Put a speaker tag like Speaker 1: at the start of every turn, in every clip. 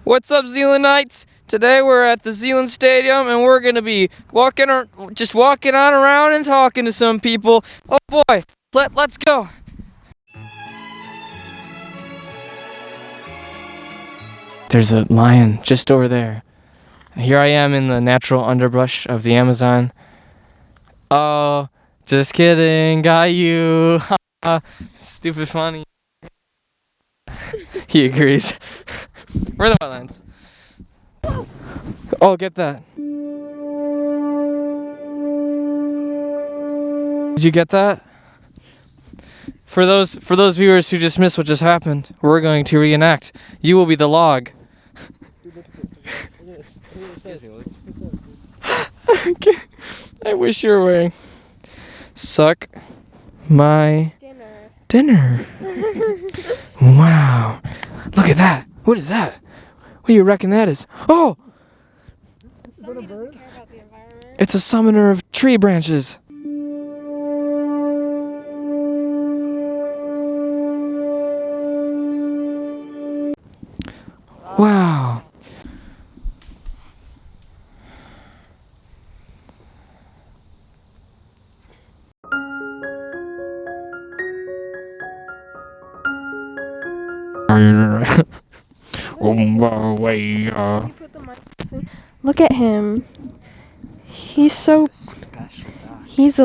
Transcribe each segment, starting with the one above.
Speaker 1: What's up, Zealandites? Today we're at the Zealand Stadium and we're gonna be walking on around and talking to some people. Oh boy, let's go. There's a lion just over there. Here I am in the natural underbrush of the Amazon. Oh, just kidding, got you. Stupid funny. He agrees. Where are the lions? Oh, get that. Did you get that? For those viewers who just missed what just happened, we're going to reenact. You will be the log. I wish you were wearing. Suck my dinner. Wow. Look at that. What is that? What do you reckon that is? Oh!
Speaker 2: Somebody doesn't care about the environment.
Speaker 1: It's a summoner of tree branches. Wow.
Speaker 2: Look at him. He's a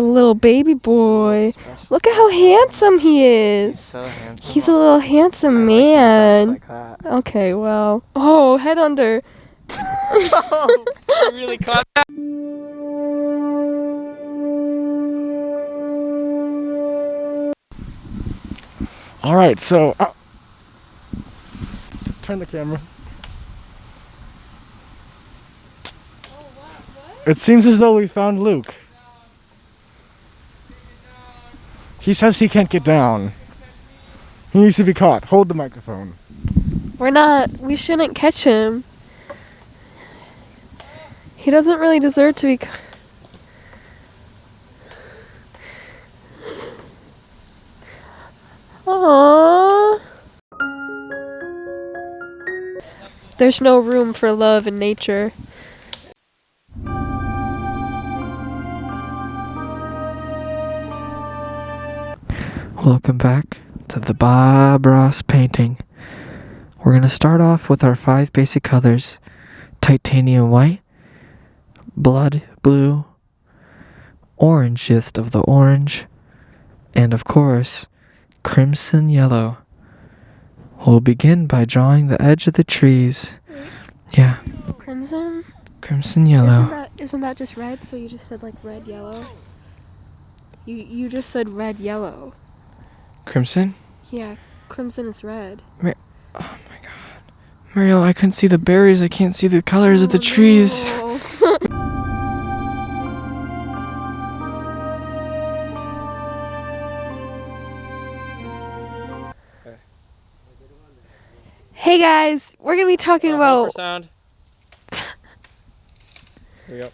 Speaker 2: little baby boy. Look at how handsome he is.
Speaker 1: He's so handsome.
Speaker 2: He's a little handsome man. Okay, well. Oh, head under.
Speaker 1: Oh, you really caught that?
Speaker 3: All right, so turn the camera. It seems as though we found Luke. He says he can't get down. He needs to be caught. Hold the microphone.
Speaker 2: We shouldn't catch him. He doesn't really deserve to be Aww. There's no room for love in nature.
Speaker 1: Welcome back to the Bob Ross painting. We're going to start off with our 5 basic colors: titanium white, blood blue, orangest of the orange, and of course, crimson yellow. We'll begin by drawing the edge of the trees. Yeah,
Speaker 2: Crimson?
Speaker 1: crimson yellow.
Speaker 2: Isn't that just red? So you just said like red, yellow? You just said red, yellow.
Speaker 1: Crimson?
Speaker 2: Yeah, crimson is red.
Speaker 1: Oh my god. Mariel, I couldn't see the berries. I can't see the colors of the trees.
Speaker 2: No. Hey guys, we're gonna be talking about.
Speaker 1: Sound. Here we go.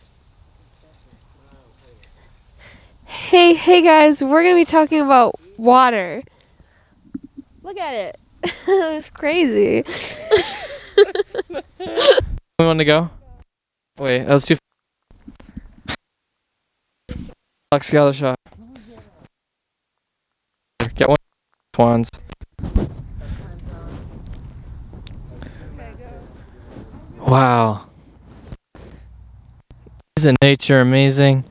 Speaker 2: Hey guys, we're gonna be talking about water. Look at it. It's crazy.
Speaker 1: We want to go? Wait, that was too. Alex, get out of the shot. Get one. Swans. Wow. Isn't nature amazing?